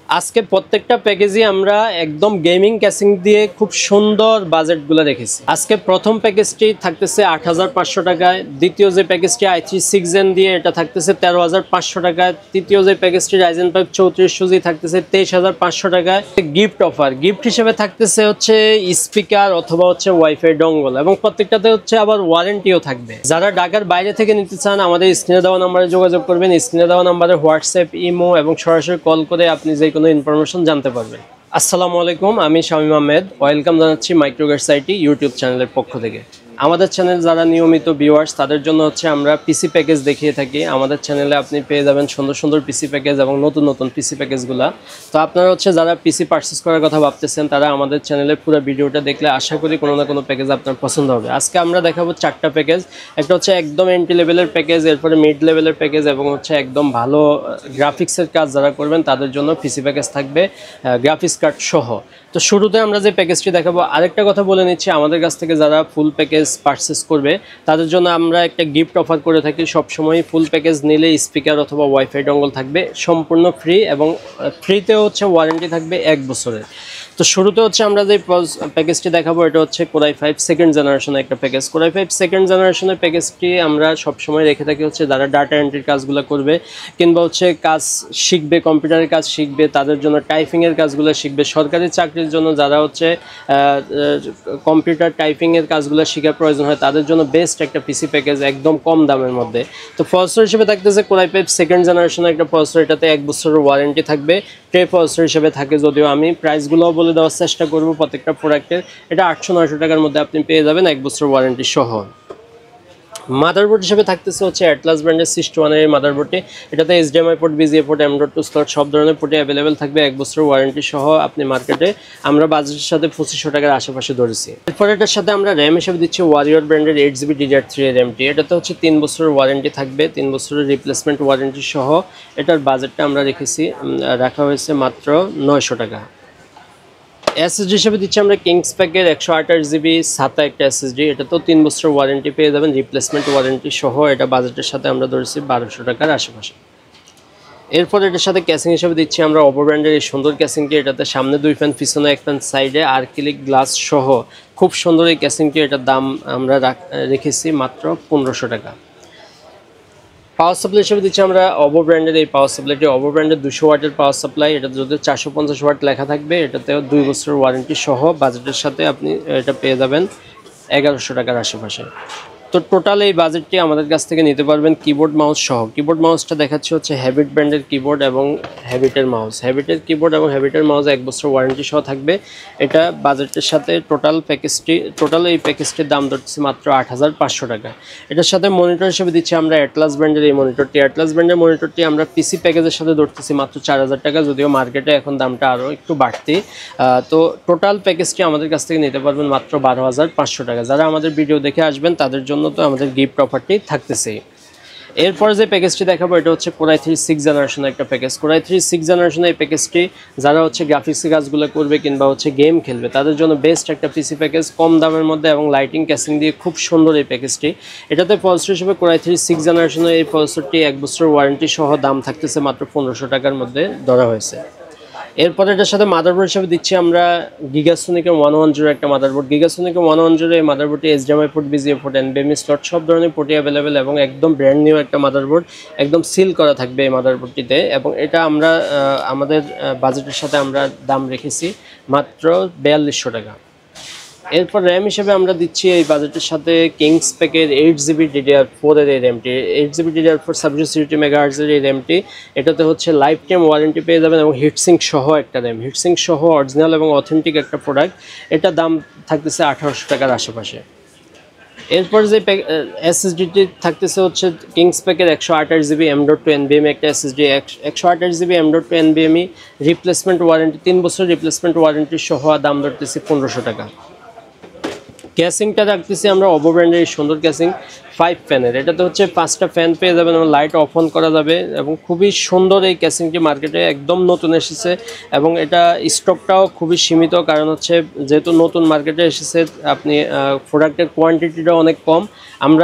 আজকে প্রত্যেকটা প্যাকেজই আমরা একদম গেমিং ক্যাসিং দিয়ে খুব সুন্দর বাজেটগুলো রেখেছি। আজকে প্রথম প্যাকেজটি থাকতেছে ৮৫০০ টাকায়, দ্বিতীয় যে প্যাকেজটি i3 6 Gen দিয়ে এটা থাকতেছে ১৩৫০০ টাকায়, তৃতীয় যে প্যাকেজটি Ryzen 5 3400G থাকতেছে ২৩৫০০ টাকায়। গিফট অফার গিফট হিসেবে থাকতেছে হচ্ছে স্পিকার অথবা হচ্ছে ওয়াইফাই ডঙ্গল, এবং প্রত্যেকটাতে হচ্ছে আবার ওয়ারেন্টিও থাকবে। যারা ঢাকার বাইরে থেকে নিতে চান আমাদের স্ক্রিনে দেওয়া নাম্বারে যোগাযোগ করবেন। স্ক্রিনে দেওয়া নাম্বারে হোয়াটসঅ্যাপ, ইমো এবং সরাসরি কল করে আপনি যে কোনো ইনফরমেশন জানতে পারবেন। আসসালামু আলাইকুম, আমি শামীম আহমেদ। ওয়েলকাম জানাচ্ছি মাইক্রোগেটস আইটি ইউটিউব চ্যানেলের পক্ষ থেকে। আমাদের চ্যানেল যারা নিয়মিত ভিউয়ার্স তাদের জন্য হচ্ছে আমরা পিসি প্যাকেজ দেখিয়ে থাকি। আমাদের চ্যানেলে আপনি পেয়ে যাবেন সুন্দর সুন্দর পিসি প্যাকেজ এবং নতুন নতুন পিসি প্যাকেজগুলো। তো আপনারা হচ্ছে যারা পিসি পারচেস করার কথা ভাবতেছেন তারা আমাদের চ্যানেলের পুরো ভিডিওটা দেখলে আশা করি কোনো না কোনো প্যাকেজ আপনার পছন্দ হবে। আজকে আমরা দেখাবো 4টা প্যাকেজ। একটা হচ্ছে একদম এন্ট্রি লেভেলের প্যাকেজ, এরপরে মিড লেভেলের প্যাকেজ এবং হচ্ছে একদম ভালো গ্রাফিক্সের কাজ যারা করবেন তাদের জন্য পিসি প্যাকেজ থাকবে গ্রাফিক্স কার্ড সহ। তো শুরুতে আমরা যে প্যাকেজটি দেখাবো, আরেকটা কথা বলে নিচ্ছি, আমাদের কাছ থেকে যারা ফুল প্যাকেজ পারচেস করবে তাদের জন্য আমরা একটা গিফট অফার করে থাকি। সবসময় ফুল প্যাকেজ নিলে স্পিকার অথবা ওয়াইফাই ডঙ্গল থাকবে সম্পূর্ণ ফ্রি, এবং ফ্রিতেও হচ্ছে ওয়ারেন্টি থাকবে 1 বছরের। তো শুরুতে হচ্ছে আমরা যে প্যাকেজটি দেখাবো এটা হচ্ছে Core i5 সেকেন্ড জেনারেশনের একটা প্যাকেজ। Core i5 সেকেন্ড জেনারেশনের প্যাকেজটি আমরা সবসময় রেখে থাকি হচ্ছে যারা ডাটা এন্ট্রির কাজগুলো করবে কিংবা হচ্ছে কাজ শিখবে, কম্পিউটারের কাজ শিখবে, তাদের জন্য টাইপিংয়ের কাজগুলো শিখবে, সরকারি চাকরির জন্য যারা হচ্ছে কম্পিউটার টাইপিংয়ের কাজগুলো শেখার প্রয়োজন হয় তাদের জন্য বেস্ট একটা পিসি প্যাকেজ একদম কম দামের মধ্যে। তো প্রসেসর হিসেবে থাকতেছে Core i5 সেকেন্ড জেনারেশনের একটা প্রসেসর, এটাতে 1 বছরের ওয়ারেন্টি থাকবে। ট্রে প্রসেসর হিসেবে থাকে, যদিও আমি প্রাইসগুলোও বলে দেওয়ার চেষ্টা করব প্রত্যেকটা প্রোডাক্টের। এটা ৮০০-৯০০ টাকার মধ্যে আপনি পেয়ে যাবেন 1 বছর ওয়ারেন্টি সহ। মাদারবোর্ড হিসেবে থাকতেছে হচ্ছে অ্যাটলাস ব্র্যান্ডের 61 এর মাদারবোর্ডটি। এটাতে HDMI port, BGA port, M.2 slot সব ধরনের পোর্টে অ্যাভেলেবেল থাকবে 1 বছর ওয়ারেন্টি সহ। আপনি মার্কেটে আমরা বাজেটের সাথে 2500 টাকার আশেপাশে ধরেছি। এরপর এটার সাথে আমরা র্যাম হিসেবে দিচ্ছি Warrior ব্র্যান্ডের 8GB DDR3 এর র্যামটি। এটাতে হচ্ছে 3 বছরের ওয়ারেন্টি থাকবে, 3 বছরের রিপ্লেসমেন্ট ওয়ারেন্টি সহ। এটার বাজেটটা আমরা রাখা হয়েছে মাত্র 900 টাকা। SSD হিসেবে দিচ্ছি আমরা কিংসপ্যাকের 128GB SATA একটা SSD, এটা তো 3 বছর ওয়ারেন্টি পেয়ে যাবেন রিপ্লেসমেন্ট ওয়ারেন্টি সহ। এটা বাজেটের সাথে আমরা ধরেছি 1200 টাকার আশেপাশে। এরপর এটার সাথে ক্যাসিং হিসেবে দিচ্ছি আমরা OPPO ব্র্যান্ডের এই সুন্দর ক্যাসিংটি। এটাতে সামনে 2 ফ্যান, পিছনে 1 ফ্যান, সাইডে আর্কিলিক গ্লাস সহ খুব সুন্দর এই ক্যাসিংটি। এটার দাম আমরা রেখেছি মাত্র 1500 টাকা। পাওয়ার সাপ্লাই হিসেবে দিচ্ছি আমরা OPPO ব্র্যান্ডের এই পাওয়ার সাপ্লাইটি। OPPO ব্র্যান্ডের 200 ওয়াটের পাওয়ার সাপ্লাই, এটাতে যদি 450 ওয়াট লেখা থাকবে, এটাতেও 2 বছরের ওয়ারেন্টি সহ। বাজেটের সাথে আপনি এটা পেয়ে যাবেন 1100 টাকার আশেপাশে। তো টোটাল এই বাজেটটি আমাদের কাছ থেকে নিতে পারবেন কিবোর্ড মাউস সহ। কিবোর্ড মাউসটা দেখাচ্ছি হচ্ছে হ্যাবিট ব্র্যান্ডের কিবোর্ড এবং হ্যাবিটের মাউস। হ্যাবিটের কিবোর্ড এবং হ্যাবিটের মাউস 1 বছর ওয়ারেন্টি সহ থাকবে। এটা বাজেটের সাথে টোটাল এই প্যাকেজটির দাম ধরছে মাত্র 8500 টাকা। এটার সাথে মনিটর হিসেবে দিচ্ছি আমরা অ্যাটলাস ব্র্যান্ডের এই মনিটরটি। অ্যাটলাস ব্র্যান্ডের মনিটরটি আমরা পিসি প্যাকেজের সাথে ধরতেছি মাত্র 4000 টাকা, যদিও মার্কেটে এখন দামটা আরও একটু বাড়তি। তো টোটাল প্যাকেজটি আমাদের কাছ থেকে নিতে পারবেন মাত্র 12500 টাকা। যারা আমাদের ভিডিও দেখে আসবেন তাদের জন্য তো আমাদের গিফট অফারটি থাকতেছে। এরপর যে প্যাকেজটি দেখাবো এটা হচ্ছে Core i3 6 জেনারেশনের একটা প্যাকেজ। Core i3 6 জেনারেশনের এই প্যাকেজটি যারা হচ্ছে গ্রাফিক্সের কাজগুলো করবে কিংবা হচ্ছে গেম খেলবে তাদের জন্য বেস্ট একটা পিসি প্যাকেজ, কম দামের মধ্যে এবং লাইটিং ক্যাসিং দিয়ে খুব সুন্দর এই প্যাকেজটি। এটাতে প্রসেসর হিসেবে Core i3 6 জেনারেশনের এই প্রসেসরটি 1 বছর ওয়ারেন্টি সহ দাম থাকতেছে মাত্র 1500 টাকার মধ্যে ধরা হয়েছে। এরপর এটার সাথে মাদারবোর্ড হিসেবে দিচ্ছি আমরা গিগাসোনিকের 110 একটা মাদারবোর্ড। গিগাসোনিকের 110 এই মাদারবোর্ডটি HDMI port, BGA port, NVMe slot সব ধরনের পোর্টে অ্যাভেলেবেল এবং একদম ব্র্যান্ড নিউ একটা মাদারবোর্ড, একদম সিল করা থাকবে এই মাদারবোর্ডটিতে। এবং এটা আমরা আমাদের বাজেটের সাথে আমরা দাম রেখেছি মাত্র 4200 টাকা। এরপর র্যাম হিসেবে আমরা দিচ্ছি এই বাজেটের সাথে কিংসপ্যাকের 8GB DDR4 এর এই র্যামটি। 8GB DDR4 760 MHz এর এই র্যামটি। এটাতে হচ্ছে লাইফ টাইম ওয়ারেন্টি পেয়ে যাবেন এবং হিটসিঙ্ক সহ একটা র্যাম। হিটসিঙ্ক সহ অরিজিনাল এবং অথেন্টিক একটা প্রোডাক্ট। এটা দাম থাকতেছে 1800 টাকার আশেপাশে। এরপর যে SSDটি থাকতেছে হচ্ছে কিংসপ্যাকের 128GB M.2 NVMe একটা SSD। 128GB M.2 NVMe replacement warranty 3 বছর রিপ্লেসমেন্ট ওয়ারেন্টি সহ দাম ধরতেছি 1500 টাকা। ক্যাসিংটা রাখতেছি আমরা অবো ব্র্যান্ডের এই সুন্দর ক্যাসিং 5 ফ্যানের। এটাতে হচ্ছে 5টা ফ্যান পেয়ে যাবেন এবং লাইট অফ অন করা যাবে এবং খুবই সুন্দর এই ক্যাসিংটি মার্কেটে একদম নতুন এসেছে এবং এটা স্টকটাও খুবই সীমিত, কারণ হচ্ছে যেহেতু নতুন মার্কেটে এসেছে আপনি প্রোডাক্টের কোয়ান্টিটিটাও অনেক কম।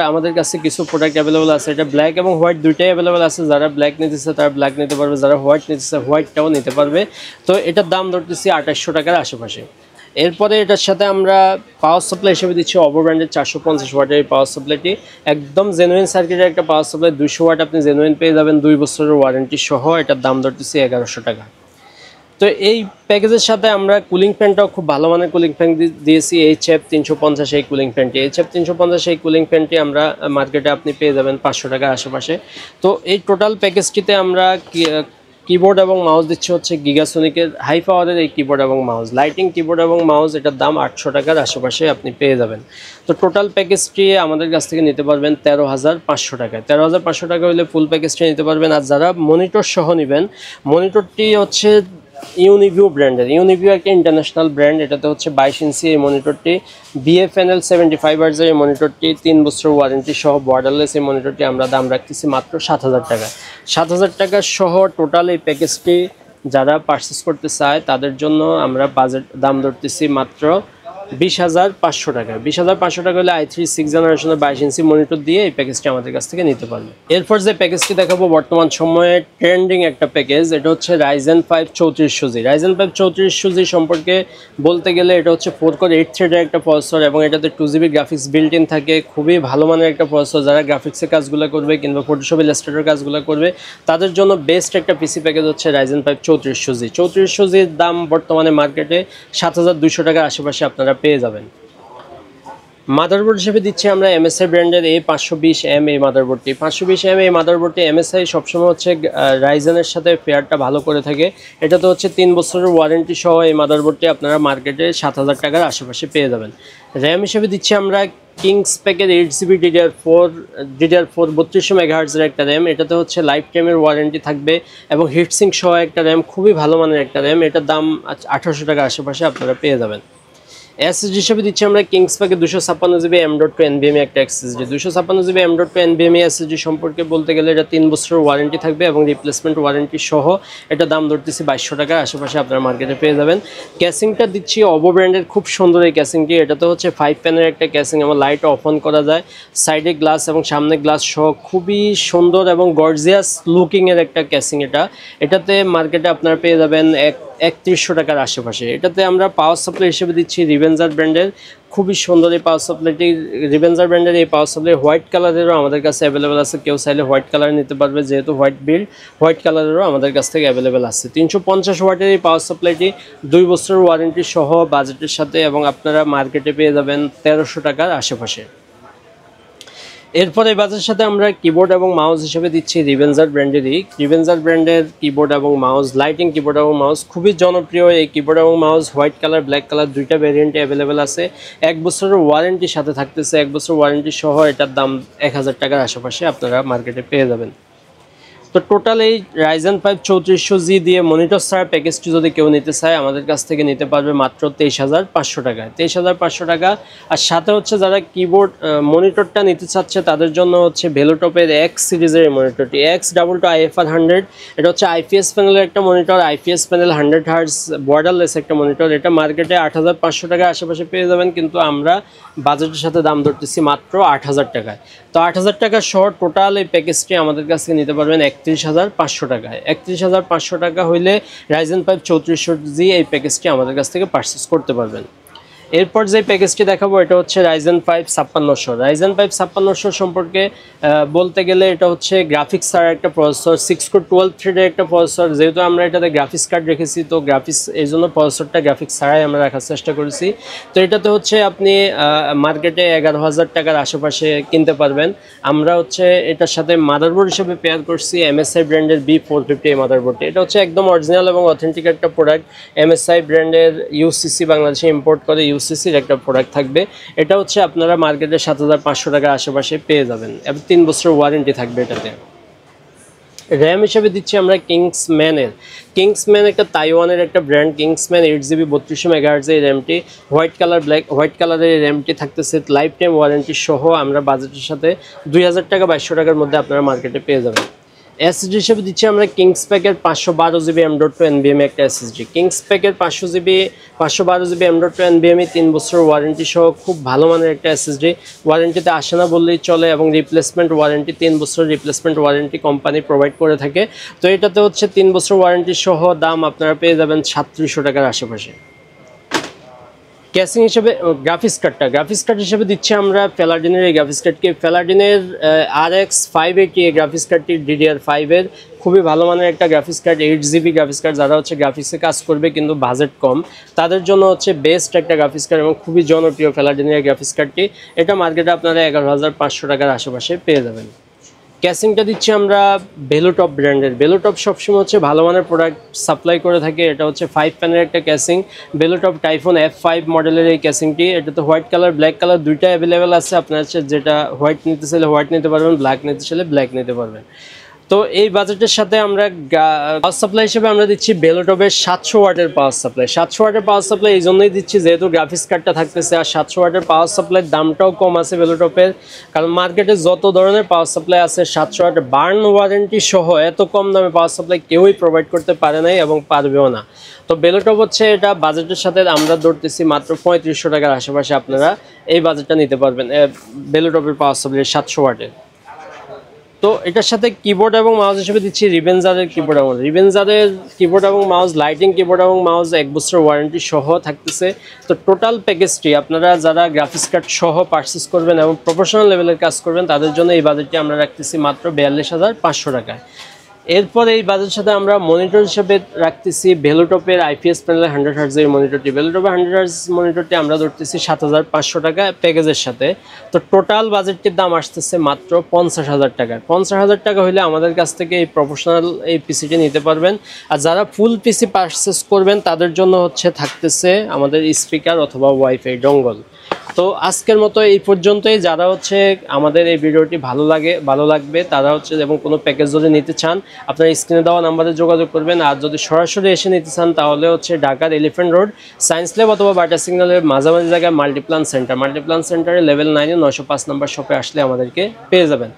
আমাদের কাছে কিছু প্রোডাক্ট অ্যাভেলেবল আছে, এটা ব্ল্যাক এবং হোয়াইট দুইটাই অ্যাভেলেবল আছে। যারা ব্ল্যাক নিতেছে তারা ব্ল্যাক নিতে পারবে, যারা হোয়াইট নিতেছে হোয়াইটটাও নিতে পারবে। তো এটার দাম ধরতেছি 2800 টাকার আশেপাশে। এরপরে এটার সাথে আমরা পাওয়ার সাপ্লাই হিসেবে দিচ্ছি অবো ব্র্যান্ডের 450 ওয়াটের এই পাওয়ার সাপ্লাইটি, একদম জেনুইন সার্কিটের একটা পাওয়ার সাপ্লাই। 200 ওয়াট আপনি জেনুইন পেয়ে যাবেন 2 বছরের ওয়ারেন্টি সহ। এটার দাম ধরতেছি 1100 টাকা। তো এই প্যাকেজের সাথে আমরা কুলিং ফ্যানটাও খুব ভালো মানের কুলিং ফ্যান দিয়েছি, HF 350 এই কুলিং ফ্যানটি। HF 350 এই কুলিং ফ্যানটি আমরা মার্কেটে আপনি পেয়ে যাবেন 500 টাকার আশেপাশে। তো এই টোটাল প্যাকেজটিতে আমরা কিবোর্ড এবং মাউস দিচ্ছে হচ্ছে গিগাসোনিকের হাই পাওয়ারের এই কিবোর্ড এবং মাউস, লাইটিং কিবোর্ড এবং মাউস। এটার দাম 800 টাকার আশেপাশে আপনি পেয়ে যাবেন। তো টোটাল প্যাকেজটি আমাদের কাছ থেকে নিতে পারবেন 13,500 টাকায়। 13,500 টাকা হলে ফুল প্যাকেজটি নিতে পারবেন। আর যারা মনিটর সহ নেবেন, মনিটরটি হচ্ছে ইউনিভিউ ব্র্যান্ডের। ইউনিভিউ একটা ইন্টারন্যাশনাল ব্র্যান্ড। এটাতে হচ্ছে 22 ইঞ্চি এই মনিটরটি, BFNL 75 হার্টজের এই মনিটরটি, 3 বছর ওয়ারেন্টি সহ বর্ডারলেস এই মনিটরটি আমরা দাম রাখতেছি মাত্র 7,000 টাকা। 7,000 টাকা সহ টোটাল এই প্যাকেজটি যারা পারচেস করতে চায় তাদের জন্য আমরা বাজেট দাম ধরতেছি মাত্র 20,500 টাকা। 20,500 টাকা হলে i3 6 জেনারেশনের 22 ইঞ্চি মনিটর দিয়ে এই প্যাকেজটি আমাদের কাছ থেকে নিতে পারবে। এরপর যে প্যাকেজটি দেখাবো বর্তমান সময়ে ট্রেন্ডিং একটা প্যাকেজ, এটা হচ্ছে Ryzen 5 3400G। Ryzen 5 3400G সম্পর্কে বলতে গেলে এটা হচ্ছে 4 কোর 8 থ্রেডের একটা প্রসেসর এবং এটাতে 2GB গ্রাফিক্স বিল্ট ইন থাকে। খুবই ভালো মানের একটা প্রসেসর। যারা গ্রাফিক্সের কাজগুলো করবে কিংবা ফটোশপ ইলাস্ট্রেটর কাজগুলো করবে তাদের জন্য বেস্ট একটা পিসি প্যাকেজ হচ্ছে Ryzen 5 3400G। 3400G এর দাম বর্তমানে মার্কেটে 7,200 টাকার আশেপাশে আপনারা পেয়ে যাবেন। মাদারবোর্ড হিসেবে দিচ্ছি আমরা MSI ব্র্যান্ডের A520M এই মাদারবোর্ডটি। 520M এই মাদারবোর্ডটি MSI সবসময় হচ্ছে রাইজেনের সাথে পেয়ারটা ভালো করে থাকে। এটা তো হচ্ছে 3 বছরের ওয়ারেন্টি সহ এই মাদারবোর্ডটি আপনারা মার্কেটে 7,000 টাকার আশেপাশে পেয়ে যাবেন। র্যাম হিসেবে দিচ্ছি আমরা কিংস প্যাকের 8GB DDR4 3200 মেগাহার্টজের একটা র্যাম। এটাতে হচ্ছে লাইফ টাইমের ওয়ারেন্টি থাকবে এবং হিটসিঙ্ক সহ একটা র্যাম, খুবই ভালো মানের একটা র্যাম। এটার দাম 1800 টাকার আশেপাশে আপনারা পেয়ে যাবেন। SSD হিসেবে দিচ্ছি আমরা কিংস প্যাকে 256GB M.2 NVMe একটা SSD। 256GB M.2 NVMe SSD সম্পর্কে বলতে গেলে এটা 3 বছরের ওয়ারেন্টি থাকবে এবং রিপ্লেসমেন্ট ওয়ারেন্টি সহ। এটা দাম ধরতেছি 2200 টাকার আশেপাশে আপনারা মার্কেটে পেয়ে যাবেন। ক্যাসিংটা দিচ্ছি অবো ব্র্যান্ডের, খুব সুন্দর এই ক্যাসিংটি। এটাতে হচ্ছে 5 প্যানের একটা ক্যাসিং এবং লাইট অফ অন করা যায়, সাইডে গ্লাস এবং সামনে গ্লাস সহ খুবই সুন্দর এবং গর্জিয়াস লুকিংয়ের একটা ক্যাসিং। এটাতে মার্কেটে আপনারা পেয়ে যাবেন 3100 টাকার আশেপাশে। এটাতে আমরা পাওয়ার সাপ্লাই হিসেবে দিচ্ছি রিভেঞ্জার ব্র্যান্ডের, খুবই সুন্দর এই পাওয়ার সাপ্লাইটি। রিভেঞ্জার ব্র্যান্ডের এই পাওয়ার সাপ্লাই হোয়াইট কালারেরও আমাদের কাছে অ্যাভেলেবেল আছে, কেউ চাইলে হোয়াইট কালার নিতে পারবে, যেহেতু হোয়াইট বিল্ড হোয়াইট কালারেরও আমাদের কাছ থেকে অ্যাভেলেবেল আছে। 350 ওয়াটের এই পাওয়ার সাপ্লাইটি 2 বছরের ওয়ারেন্টি সহ বাজেটের সাথে এবং আপনারা মার্কেটে পেয়ে যাবেন 1300 টাকার আশেপাশে। এরপরে বাজেটের সাথে আমরা কিবোর্ড এবং মাউস হিসেবে দিচ্ছি রিভেঞ্জার ব্র্যান্ডেরই। রিভেঞ্জার ব্র্যান্ডের কিবোর্ড এবং মাউস, লাইটিং কিবোর্ড এবং মাউস, খুবই জনপ্রিয় এই কিবোর্ড এবং mouse. White colour black colour দুইটা ভ্যারিয়েন্টে অ্যাভেলেবেল আছে। 1 বছরের ওয়ারেন্টির সাথে থাকতেছে, 1 বছর ওয়ারেন্টি সহ। এটার দাম 1000 টাকার আশেপাশে আপনারা মার্কেটে পেয়ে যাবেন। তো টোটাল এই Ryzen 5 3400G দিয়ে মনিটর ছাড়া প্যাকেজটি যদি কেউ নিতে চায় আমাদের কাছ থেকে নিতে পারবে মাত্র 23,500 টাকায়। 23,500 টাকা। আর সাথে হচ্ছে যারা কিবোর্ড মনিটরটা নিতে চাচ্ছে তাদের জন্য হচ্ছে ভেলোটপের X সিরিজের এই মনিটরটি, X22 IFR 100। এটা হচ্ছে IPS প্যানেলের একটা monitor, IPS panel 100 hertz borderless একটা মনিটর। এটা মার্কেটে 8,500 টাকার আশেপাশে পেয়ে যাবেন, কিন্তু আমরা বাজেটের সাথে দাম ধরতেছি মাত্র 8,000 টাকায়। তো 8,000 টাকা সহ টোটাল এই প্যাকেজটি আমাদের কাছ থেকে নিতে পারবেন 31,500 টাকায়। 31,500 টাকা হইলে Ryzen 5 3400G এই প্যাকেজটি আমাদের কাছ থেকে পারচেস করতে পারবেন। এরপর যে প্যাকেজটি দেখাবো এটা হচ্ছে Ryzen 5 5600। Ryzen 5 5600 সম্পর্কে বলতে গেলে এটা হচ্ছে গ্রাফিক্স ছাড়া একটা প্রসেসর, 6 কোর 12 থ্রেডের একটা প্রসেসর। যেহেতু আমরা এটাতে গ্রাফিক্স কার্ড রেখেছি তো গ্রাফিক্স এই জন্য প্রসেসরটা গ্রাফিক্স ছাড়াই আমরা রাখার চেষ্টা করেছি। তো এটাতে হচ্ছে আপনি মার্কেটে 11,000 টাকার আশেপাশে কিনতে পারবেন। আমরা হচ্ছে এটার সাথে মাদারবোর্ড হিসেবে পেয়ার করছি MSI ব্র্যান্ডের B450 এই মাদারবোর্ডটি। এটা হচ্ছে একদম অরিজিনাল এবং অথেন্টিক একটা প্রোডাক্ট। MSI ব্র্যান্ডের UCC বাংলাদেশে ইম্পোর্ট করে UCCর একটা প্রোডাক্ট থাকবে। এটা হচ্ছে আপনারা মার্কেটে 7,500 টাকার আশেপাশে পেয়ে যাবেন এবং 3 বছরের ওয়ারেন্টি থাকবে এটাতে। র্যাম হিসেবে দিচ্ছি আমরা কিংসম্যান একটা তাইওয়ানের একটা ব্র্যান্ড, কিংসম্যান 8GB 3200 MHz এই র্যামটি, হোয়াইট কালারের এই র্যামটি থাকতেছে লাইফ টাইম ওয়ারেন্টি সহ। আমরা বাজেটের সাথে 2000 টাকা 2200 টাকার মধ্যে আপনারা মার্কেটে পেয়ে যাবেন। এসএসডি হিসেবে দিচ্ছি আমরা কিংসপ্যাকের 512GB M.2 NVMe একটা এসএসডি। কিংসপ্যাকের 512GB M.2 NVMe 3 বছর ওয়ারেন্টি সহ খুব ভালো মানের একটা এসএসডি। ওয়ারেন্টিতে আসে না বললেই চলে এবং রিপ্লেসমেন্ট ওয়ারেন্টি 3 বছর রিপ্লেসমেন্ট ওয়ারেন্টি কোম্পানি প্রোভাইড করে থাকে। তো এটাতে হচ্ছে 3 বছর ওয়ারেন্টি সহ দাম আপনারা পেয়ে যাবেন 3700 টাকার আশেপাশে। ক্যাসিং হিসেবে গ্রাফিক্স কার্ড হিসেবে দিচ্ছি আমরা প্যালাডিনের এই গ্রাফিক্স কার্ডকে, প্যালাডিনের RX 580 এই গ্রাফিক্স কার্ডটি DDR5 এর খুবই ভালো মানের একটা graphics card, 8GB graphics card. যারা হচ্ছে গ্রাফিক্সে কাজ করবে কিন্তু বাজেট কম, তাদের জন্য হচ্ছে বেস্ট একটা গ্রাফিক্স কার্ড এবং খুবই জনপ্রিয় প্যালাডিনের এই গ্রাফিক্স কার্ডটি। এটা মার্কেটে আপনারা 11500 টাকার আশেপাশে পেয়ে যাবেন। ক্যাসিংটা দিচ্ছি আমরা ভেলোটপ ব্র্যান্ডের। ভেলোটপ সবসময় হচ্ছে ভালো মানের প্রোডাক্ট সাপ্লাই করে থাকে। এটা হচ্ছে 5 প্যানের একটা ক্যাসিং, ভেলোটপ টাইফুন F5 মডেলের এই ক্যাসিংটি। এটাতে হোয়াইট কালার ব্ল্যাক কালার দুইটা অ্যাভেলেবেল আছে। আপনার হচ্ছে যেটা হোয়াইট নিতে চাইলে হোয়াইট নিতে পারবেন, ব্ল্যাক নিতে চাইলে ব্ল্যাক নিতে পারবেন। তো এই বাজেটের সাথে আমরা পাওয়ার সাপ্লাই হিসেবে আমরা দিচ্ছি ভেলোটপের 700 ওয়াটের পাওয়ার সাপ্লাই। 700 ওয়াটের পাওয়ার সাপ্লাই এই জন্যই দিচ্ছি যেহেতু গ্রাফিক্স কার্ডটা থাকতেছে, আর 700 ওয়াটের পাওয়ার সাপ্লাইয়ের দামটাও কম আছে ভেলোটপের। কারণ মার্কেটে যত ধরনের পাওয়ার সাপ্লাই আছে 700 ওয়াটের বার্ন ওয়ারেন্টি সহ এত কম দামে পাওয়ার সাপ্লাই কেউই প্রোভাইড করতে পারে নাই এবং পারবেও না। তো ভেলোটপ হচ্ছে এটা বাজেটের সাথে আমরা ধরতেছি মাত্র 3500 টাকার আশেপাশে আপনারা এই বাজেটটা নিতে পারবেন ভেলোটপের পাওয়ার সাপ্লাই 700 ওয়াটের। তো এটার সাথে কিবোর্ড এবং মাউস হিসেবে দিচ্ছি রিভেঞ্জারের কিবোর্ড এবং মাউস, লাইটিং কিবোর্ড এবং মাউস 1 বছর ওয়ারেন্টি সহ থাকতেছে। তো টোটাল প্যাকেজটি আপনারা যারা গ্রাফিক্স কার্ড সহ পারচেস করবেন এবং প্রফেশনাল লেভেলের কাজ করবেন তাদের জন্য এই বাজেটটি আমরা রাখতেছি মাত্র 42500 টাকায়। এরপর এই বাজেটের সাথে আমরা মনিটর হিসেবে রাখতেছি ভেলোটপের IPS প্যানেলের 100Hz এর মনিটরটি। ভেলোটপের 100Hz মনিটরটি আমরা ধরতেছি 7500 টাকা প্যাকেজের সাথে। তো টোটাল বাজেটটির দাম আসতেছে মাত্র 50000 টাকা। 50000 টাকা হলে আমাদের কাছ থেকে এই প্রফেশনাল এই পিসিটি নিতে পারবেন। আর যারা ফুল পিসি পারচেস করবেন তাদের জন্য হচ্ছে থাকতেছে আমাদের স্পিকার অথবা ওয়াইফাই ডঙ্গল। তো আজকের মতো এই পর্যন্তই। যারা হচ্ছে আমাদের এই ভিডিওটি ভালো লাগবে তারা হচ্ছে এবং কোনো প্যাকেজ যদি নিতে চান আপনারা স্ক্রিনে দেওয়া নাম্বারে যোগাযোগ করবেন। আর যদি সরাসরি এসে নিতে চান তাহলে হচ্ছে ঢাকার এলিফ্যান্ট রোড সায়েন্স ল্যাব অথবা বাটার সিগন্যালের মাঝামাঝি জায়গায় মাল্টিপ্লান সেন্টারে লেভেল 9 905 নম্বর শপে আসলে আমাদেরকে পেয়ে যাবেন।